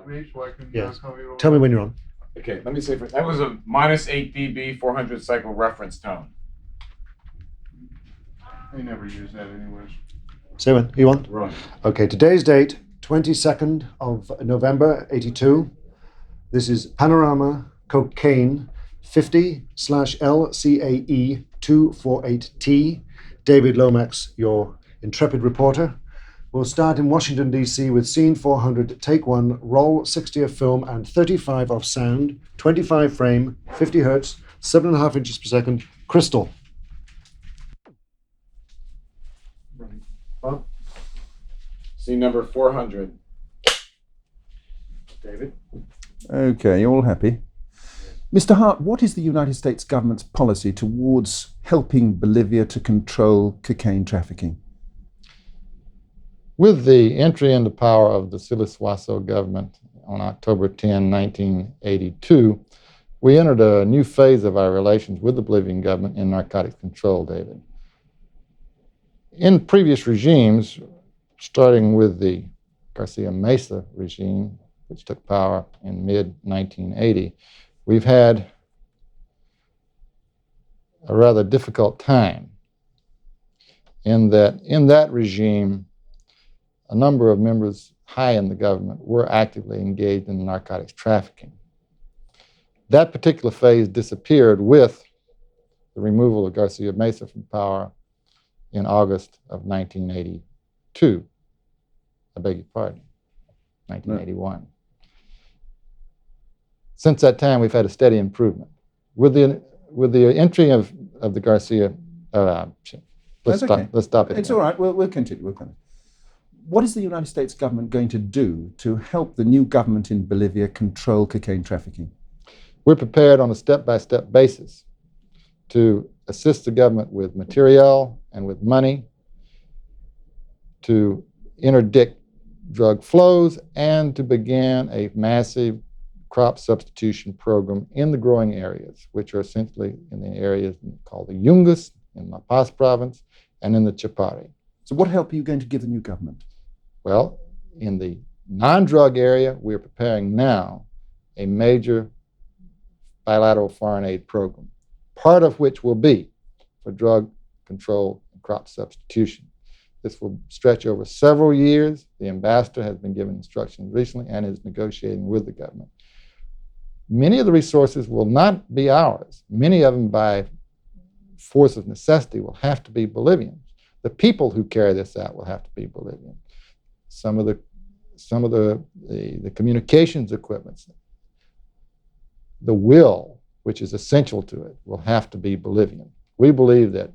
me so I can Yes. copy it over. Tell me when you're on. Okay, let me say that was a -8 dB 400 cycle reference tone. I never use that anyways. Say when you on. Run. Okay, today's date, 22nd of November, 82. This is Panorama Cocaine 50/LCAE 248T. David Lomax, your intrepid reporter. We'll start in Washington, D.C. with scene 400, take 1, roll 60 of film and 35 of sound, 25 frame, 50 hertz, 7.5 inches per second, crystal. Bob? Scene number 400. David? Okay, you're all happy. Mr. Hart, what is the United States government's policy towards helping Bolivia to control cocaine trafficking? With the entry into power of the Silas Wasso government on October 10, 1982, we entered a new phase of our relations with the Bolivian government in narcotics control, David. In previous regimes, starting with the Garcia Mesa regime, which took power in mid-1980, we've had a rather difficult time in that regime, a number of members high in the government were actively engaged in narcotics trafficking. That particular phase disappeared with the removal of Garcia Mesa from power in August of 1982. I beg your pardon, 1981. Since that time, we've had a steady improvement. With the entry of the Garcia, let's stop it. It's all right. We'll continue. What is the United States government going to do to help the new government in Bolivia control cocaine trafficking? We're prepared on a step-by-step basis to assist the government with material and with money to interdict drug flows and to begin a massive crop substitution program in the growing areas, which are essentially in the areas called the Yungas in La Paz province and in the Chapare. So what help are you going to give the new government? Well, in the non-drug area, we're preparing now a major bilateral foreign aid program, part of which will be for drug control and crop substitution. This will stretch over several years. The ambassador has been given instructions recently and is negotiating with the government. Many of the resources will not be ours. Many of them, by force of necessity, will have to be Bolivians. The people who carry this out will have to be Bolivian. Some of the communications equipment, the will, which is essential to it, will have to be Bolivian. We believe that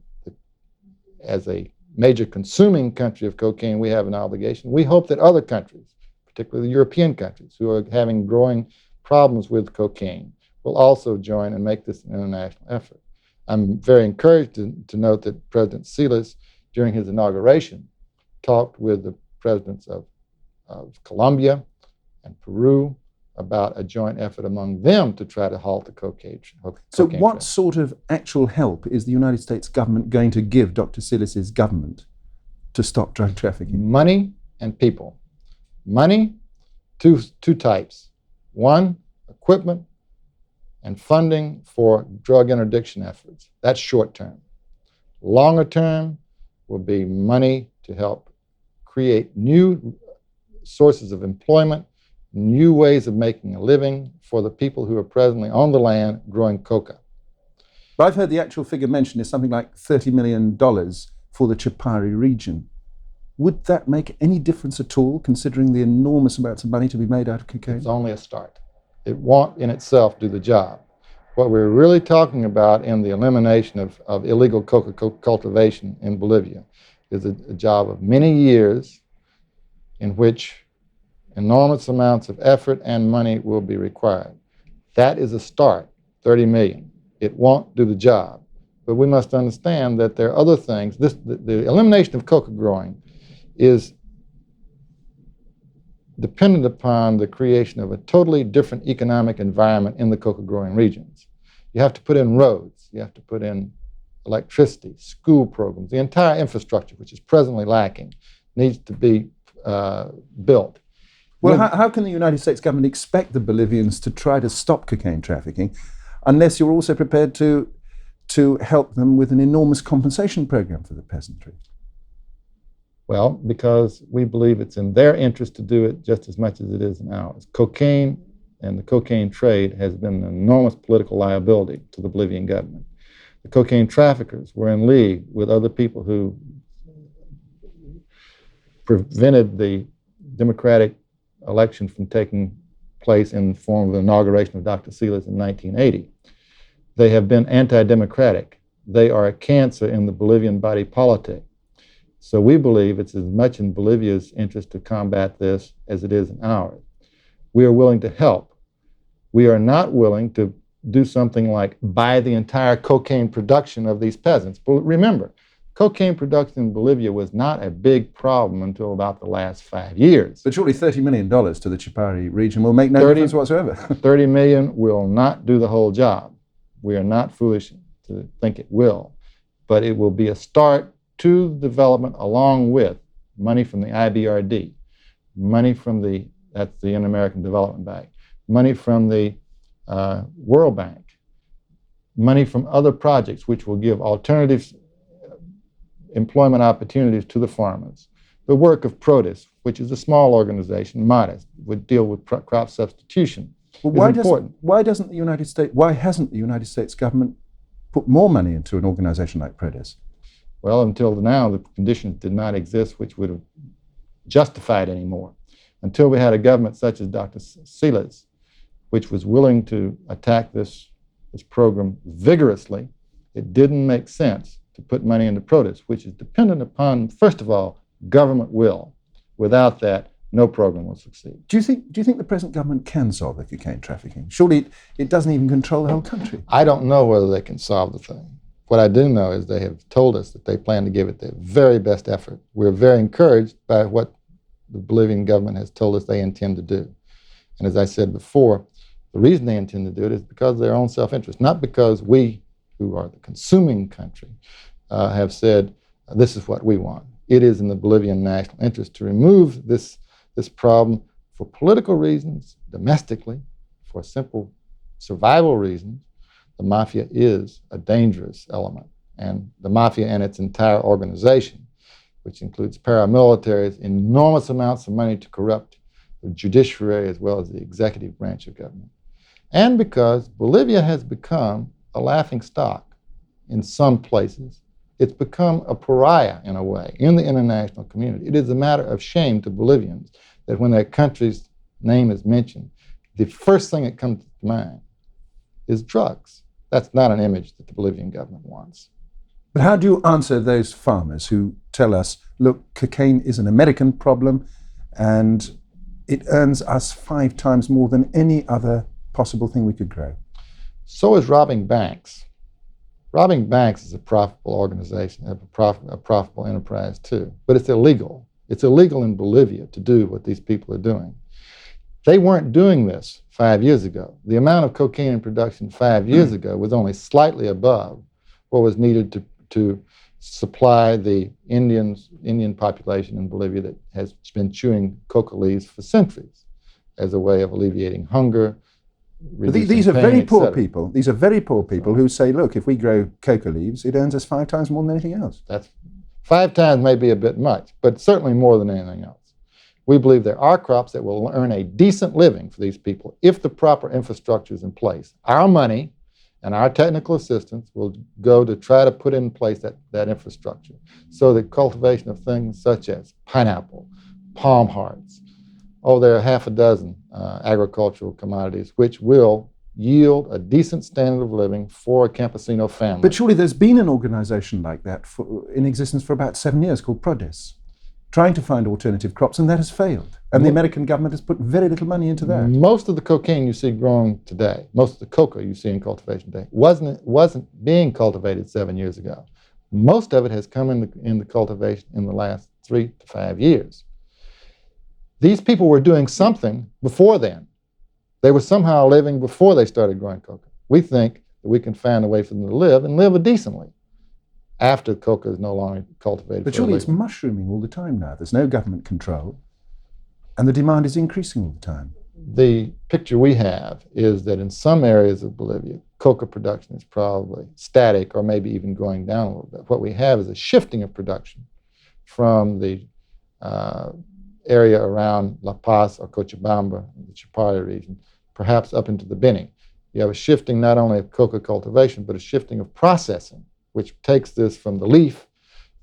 as a major consuming country of cocaine, we have an obligation. We hope that other countries, particularly the European countries, who are having growing problems with cocaine, will also join and make this an international effort. I'm very encouraged to note that President Silas, during his inauguration, talked with the presidents of Colombia and Peru about a joint effort among them to try to halt the cocaine. So what sort of actual help is the United States government going to give Dr. Silas's government to stop drug trafficking? Money and people. Money, two types. One, equipment and funding for drug interdiction efforts. That's short term. Longer term will be money to help create new sources of employment, new ways of making a living for the people who are presently on the land growing coca. But I've heard the actual figure mentioned is something like $30 million for the Chapare region. Would that make any difference at all, considering the enormous amounts of money to be made out of cocaine? It's only a start. It won't in itself do the job. What we're really talking about in the elimination of illegal coca cultivation in Bolivia is a job of many years in which enormous amounts of effort and money will be required. That is a start, 30 million. It won't do the job. But we must understand that there are other things. The elimination of coca growing is dependent upon the creation of a totally different economic environment in the coca growing regions. You have to put in roads, you have to put in electricity, school programs, the entire infrastructure, which is presently lacking, needs to be built. Well, how can the United States government expect the Bolivians to try to stop cocaine trafficking unless you're also prepared to help them with an enormous compensation program for the peasantry? Well, because we believe it's in their interest to do it just as much as it is in ours. Cocaine and the cocaine trade has been an enormous political liability to the Bolivian government. The cocaine traffickers were in league with other people who prevented the democratic election from taking place in the form of the inauguration of Dr. Silas in 1980. They have been anti-democratic. They are a cancer in the Bolivian body politic. So we believe it's as much in Bolivia's interest to combat this as it is in ours. We are willing to help. We are not willing to do something like buy the entire cocaine production of these peasants. But remember, cocaine production in Bolivia was not a big problem until about the last 5 years. But surely $30 million to the Chipari region will make no difference whatsoever. 30 million will not do the whole job. We are not foolish to think it will. But it will be a start to development along with money from the IBRD, money from that's the Inter-American Development Bank, money from the World Bank, money from other projects which will give alternative employment opportunities to the farmers. The work of PRODUS, which is a small organization, modest, would deal with crop substitution. Well, why hasn't the United States government put more money into an organization like PRODUS? Well, until now, the conditions did not exist which would have justified anymore. Until we had a government such as Dr. Silas, which was willing to attack this program vigorously, it didn't make sense to put money into PRODUS, which is dependent upon, first of all, government will. Without that, no program will succeed. Do you think the present government can solve the cocaine trafficking? Surely it doesn't even control the whole country. I don't know whether they can solve the thing. What I do know is they have told us that they plan to give it their very best effort. We're very encouraged by what the Bolivian government has told us they intend to do. And as I said before, the reason they intend to do it is because of their own self-interest, not because we, who are the consuming country, have said, this is what we want. It is in the Bolivian national interest to remove this problem for political reasons, domestically, for simple survival reasons. The mafia is a dangerous element, and the mafia and its entire organization, which includes paramilitaries, enormous amounts of money to corrupt the judiciary as well as the executive branch of government. And because Bolivia has become a laughingstock in some places, it's become a pariah in a way in the international community. It is a matter of shame to Bolivians that when their country's name is mentioned, the first thing that comes to mind is drugs. That's not an image that the Bolivian government wants. But how do you answer those farmers who tell us, look, cocaine is an American problem and it earns us 5 times more than any other possible thing we could grow? So is robbing banks. Robbing banks is a profitable organization, a profitable enterprise too, but it's illegal. It's illegal in Bolivia to do what these people are doing. They weren't doing this 5 years ago. The amount of cocaine in production 5 years ago was only slightly above what was needed to supply the Indian population in Bolivia that has been chewing coca leaves for centuries as a way of alleviating hunger. These are very poor people. These are very poor people who say, look, if we grow coca leaves, it earns us 5 times more than anything else. That's 5 times may be a bit much, but certainly more than anything else. We believe there are crops that will earn a decent living for these people if the proper infrastructure is in place. Our money and our technical assistance will go to try to put in place that infrastructure so that cultivation of things such as pineapple, palm hearts, there are half a dozen agricultural commodities which will yield a decent standard of living for a campesino family. But surely there's been an organization like that in existence for about 7 years called PRODUS, trying to find alternative crops, and that has failed. And the American government has put very little money into that. Most of the cocaine you see growing today, most of the coca you see in cultivation today, wasn't being cultivated 7 years ago. Most of it has come in the cultivation in the last 3 to 5 years. These people were doing something before then. They were somehow living before they started growing coca. We think that we can find a way for them to live and live decently after coca is no longer cultivated. But surely it's mushrooming all the time now. There's no government control. And the demand is increasing all the time. The picture we have is that in some areas of Bolivia, coca production is probably static or maybe even going down a little bit. What we have is a shifting of production from the area around La Paz or Cochabamba, the Chapare region, perhaps up into the Beni. You have a shifting not only of coca cultivation, but a shifting of processing, which takes this from the leaf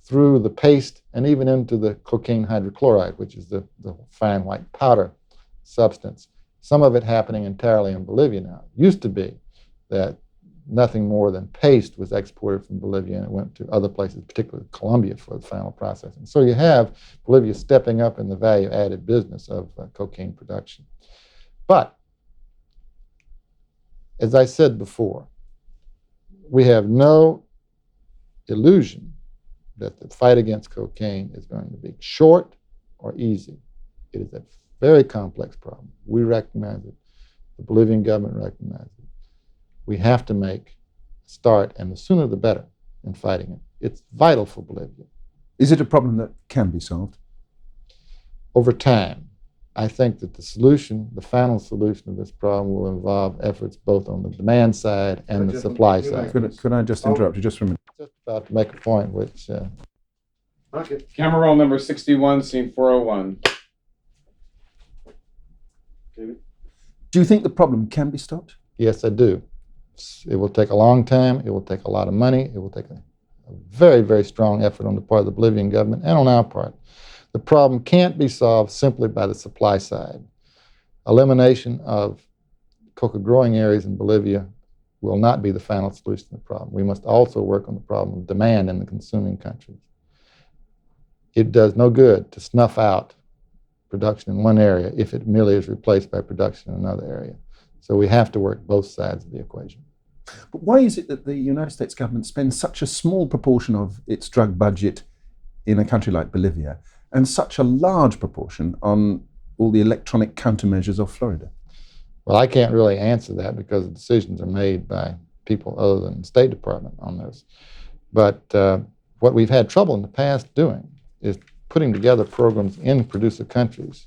through the paste and even into the cocaine hydrochloride, which is the fine white powder substance. Some of it happening entirely in Bolivia now. It used to be that nothing more than paste was exported from Bolivia and it went to other places, particularly Colombia, for the final processing. So you have Bolivia stepping up in the value-added business of cocaine production. But, as I said before, we have no illusion that the fight against cocaine is going to be short or easy. It is a very complex problem. We recognize it. The Bolivian government recognizes it. We have to make a start, and the sooner the better, in fighting it. It's vital for Bolivia. Is it a problem that can be solved? Over time, I think that the solution, the final solution of this problem will involve efforts both on the demand side and the supply side. Could I just interrupt you just for a minute? Just about to make a point which Okay. Camera roll number 61, scene 401. Do you think the problem can be stopped? yes, I do. It will take a long time. It will take a lot of money. It will take a very, very strong effort on the part of the Bolivian government and on our part. The problem can't be solved simply by the supply side. Elimination of coca growing areas in Bolivia will not be the final solution to the problem. We must also work on the problem of demand in the consuming countries. It does no good to snuff out production in one area if it merely is replaced by production in another area. So we have to work both sides of the equation. But why is it that the United States government spends such a small proportion of its drug budget in a country like Bolivia and such a large proportion on all the electronic countermeasures of Florida? Well, I can't really answer that because the decisions are made by people other than the State Department on this. But what we've had trouble in the past doing is putting together programs in producer countries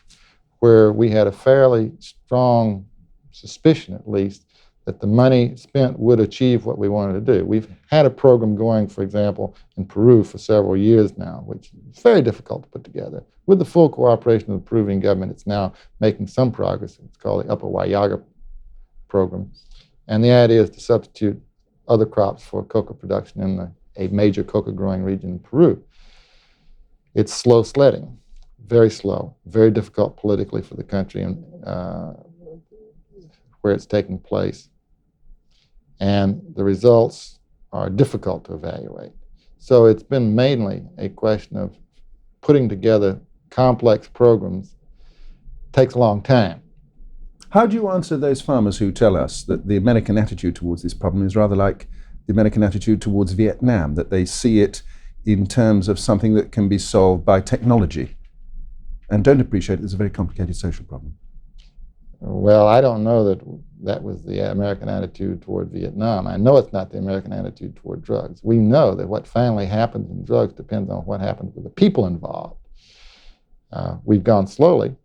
where we had a fairly strong suspicion, at least, that the money spent would achieve what we wanted to do. We've had a program going, for example, in Peru for several years now, which is very difficult to put together. With the full cooperation of the Peruvian government, it's now making some progress. It's called the Upper Huallaga program. And the idea is to substitute other crops for coca production in a major coca growing region in Peru. It's slow sledding, very slow, very difficult politically for the country and where it's taking place. And the results are difficult to evaluate. So it's been mainly a question of putting together complex programs. It takes a long time. How do you answer those farmers who tell us that the American attitude towards this problem is rather like the American attitude towards Vietnam, that they see it in terms of something that can be solved by technology and don't appreciate it as a very complicated social problem? Well, I don't know that that was the American attitude toward Vietnam. I know it's not the American attitude toward drugs. We know that what finally happens in drugs depends on what happens with the people involved. We've gone slowly,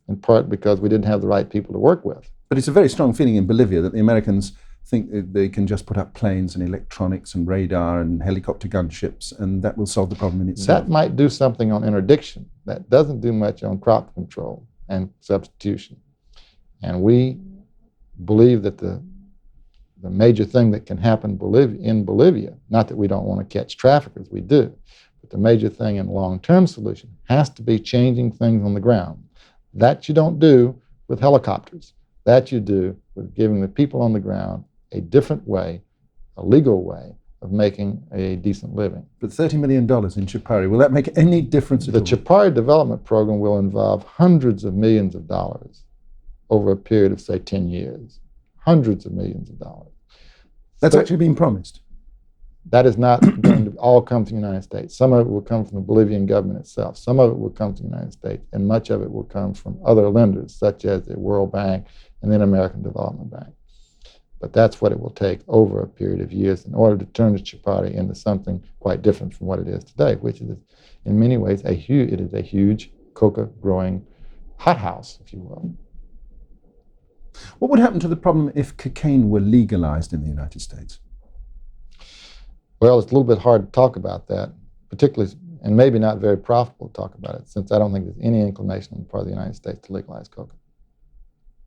in part because we didn't have the right people to work with. But it's a very strong feeling in Bolivia that the Americans think that they can just put up planes and electronics and radar and helicopter gunships and that will solve the problem in itself. That might do something on interdiction. That doesn't do much on crop control and substitution. And we believe that the major thing that can happen in Bolivia, not that we don't want to catch traffickers, we do, but the major thing in long-term solution has to be changing things on the ground. That you don't do with helicopters. That you do with giving the people on the ground a different way, a legal way of making a decent living. But $30 million in Chapare, will that make any difference at all? The Chapare development program will involve hundreds of millions of dollars over a period of, say, 10 years. Hundreds of millions of dollars. That's actually been promised. That is not going to all come from the United States. Some of it will come from the Bolivian government itself. Some of it will come from the United States, and much of it will come from other lenders, such as the World Bank and the American Development Bank. But that's what it will take over a period of years in order to turn the Chapare into something quite different from what it is today, which is, in many ways, it is a huge coca growing hothouse, if you will. What would happen to the problem if cocaine were legalized in the United States? Well, it's a little bit hard to talk about that, particularly, and maybe not very profitable to talk about it, since I don't think there's any inclination on the part of the United States to legalize cocaine.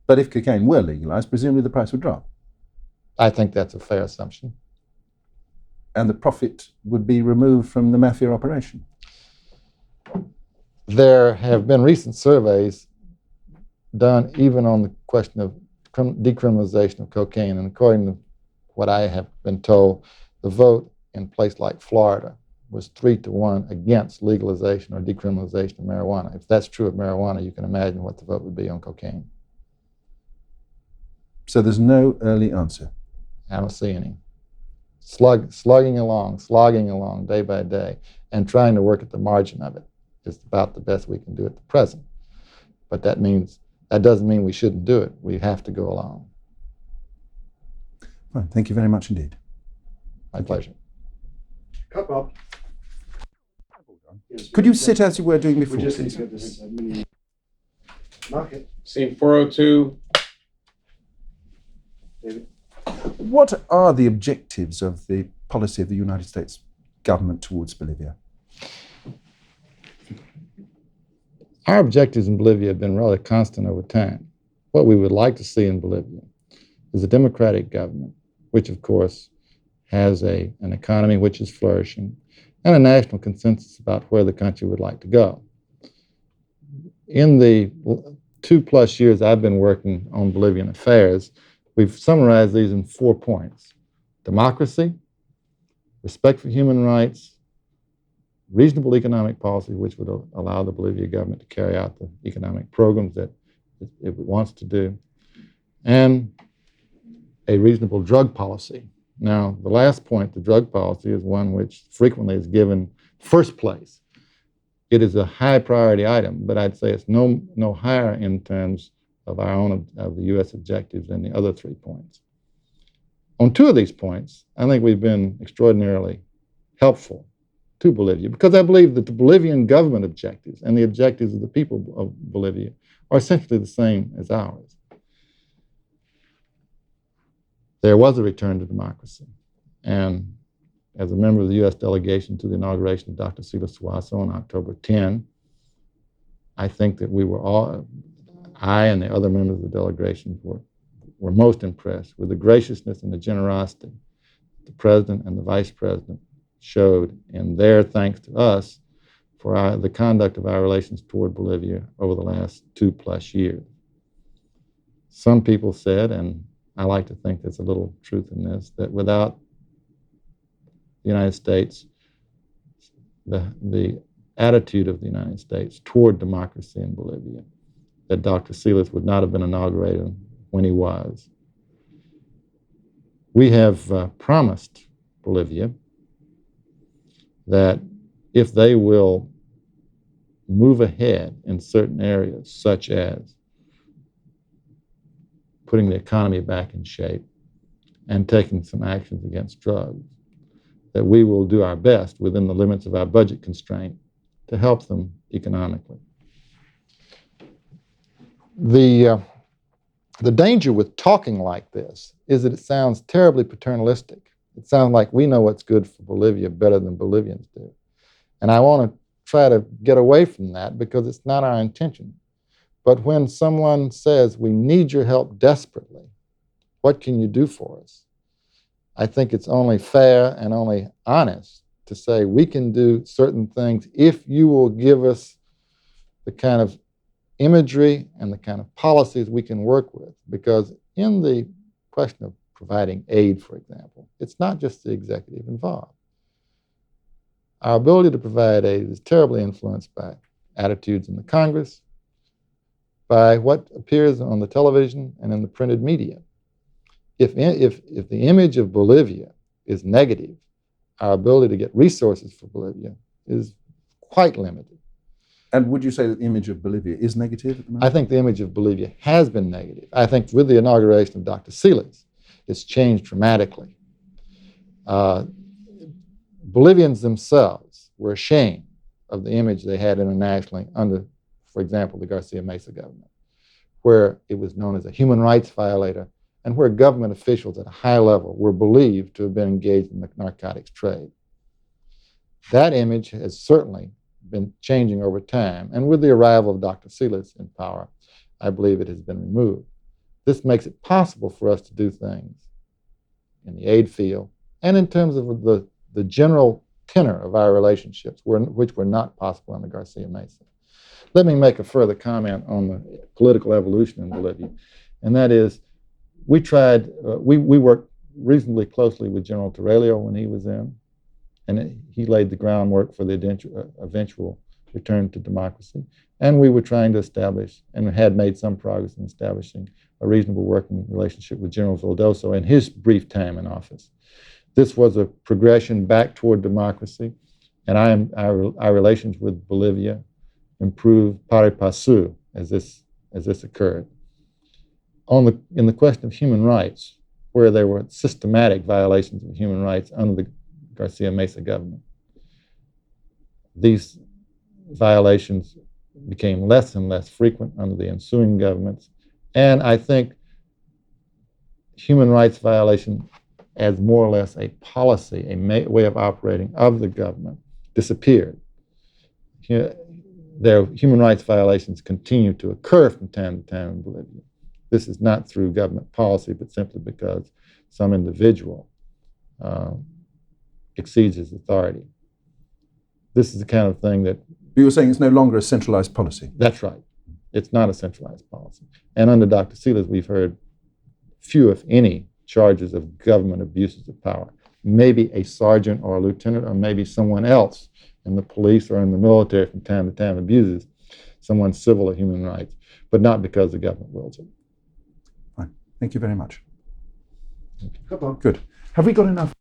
But if cocaine were legalized, presumably the price would drop. I think that's a fair assumption. And the profit would be removed from the mafia operation. There have been recent surveys done even on the question of decriminalization of cocaine, and according to what I have been told, the vote in a place like Florida was 3-1 against legalization or decriminalization of marijuana. If that's true of marijuana, you can imagine what the vote would be on cocaine. So there's no early answer. I don't see any. Slogging along day by day, and trying to work at the margin of it is about the best we can do at the present. But that doesn't mean we shouldn't do it. We have to go along. Right, thank you very much indeed. My pleasure. Cut, Bob. Could you sit as you were doing before, We just need please? to get this mini market. Scene 402. David. What are the objectives of the policy of the United States government towards Bolivia? Our objectives in Bolivia have been rather constant over time. What we would like to see in Bolivia is a democratic government, which of course has an economy which is flourishing, and a national consensus about where the country would like to go. In the 2+ years I've been working on Bolivian affairs, we've summarized these in 4 points: democracy, respect for human rights, reasonable economic policy, which would allow the Bolivian government to carry out the economic programs that it wants to do, and a reasonable drug policy. Now, the last point, the drug policy, is one which frequently is given first place. It is a high priority item, but I'd say it's no higher in terms of of the U.S. objectives than the other 3 points. On 2 of these points, I think we've been extraordinarily helpful to Bolivia, because I believe that the Bolivian government objectives and the objectives of the people of Bolivia are essentially the same as ours. There was a return to democracy, and as a member of the U.S. delegation to the inauguration of Dr. Silas Suazo on October 10, I think that I and the other members of the delegation were most impressed with the graciousness and the generosity the President and the Vice President showed in their thanks to us for the conduct of our relations toward Bolivia over the last 2+ years. Some people said, and I like to think there's a little truth in this, that without the United States, the attitude of the United States toward democracy in Bolivia, that Dr. Silas would not have been inaugurated when he was. We have promised Bolivia that if they will move ahead in certain areas, such as putting the economy back in shape and taking some actions against drugs, that we will do our best within the limits of our budget constraint to help them economically. The danger with talking like this is that it sounds terribly paternalistic. It sounds like we know what's good for Bolivia better than Bolivians do. And I want to try to get away from that, because it's not our intention. But when someone says, we need your help desperately, what can you do for us? I think it's only fair and only honest to say we can do certain things if you will give us the kind of imagery and the kind of policies we can work with. Because in the question of providing aid, for example, it's not just the executive involved. Our ability to provide aid is terribly influenced by attitudes in the Congress, by what appears on the television and in the printed media. If the image of Bolivia is negative, our ability to get resources for Bolivia is quite limited. And would you say that the image of Bolivia is negative at the moment? I think the image of Bolivia has been negative. I think with the inauguration of Dr. Silas, it's changed dramatically. Bolivians themselves were ashamed of the image they had internationally under for example, the Garcia Mesa government, where it was known as a human rights violator and where government officials at a high level were believed to have been engaged in the narcotics trade. That image has certainly been changing over time, and with the arrival of Dr. Silas in power, I believe it has been removed. This makes it possible for us to do things in the aid field and in terms of the general tenor of our relationships, which were not possible under Garcia Mesa. Let me make a further comment on the political evolution in Bolivia, and that is we worked reasonably closely with General Torello when he was in, and he laid the groundwork for the eventual return to democracy. And we were trying to establish, and had made some progress in establishing, a reasonable working relationship with General Vildoso in his brief time in office. This was a progression back toward democracy, and our relations with Bolivia improved pari passu as this occurred. In the question of human rights, where there were systematic violations of human rights under the Garcia Mesa government, these violations became less and less frequent under the ensuing governments, and I think human rights violation as more or less a policy, a way of operating of the government, disappeared. Human rights violations continue to occur from time to time in Bolivia. This is not through government policy, but simply because some individual exceeds his authority. This is the kind of thing that... You were saying it's no longer a centralized policy. That's right. It's not a centralized policy. And under Dr. Silas, we've heard few, if any, charges of government abuses of power. Maybe a sergeant or a lieutenant, or maybe someone else in the police or in the military from time to time abuses someone's civil or human rights, but not because the government wills it. Fine. Thank you very much. Come on. Good. Have we got enough?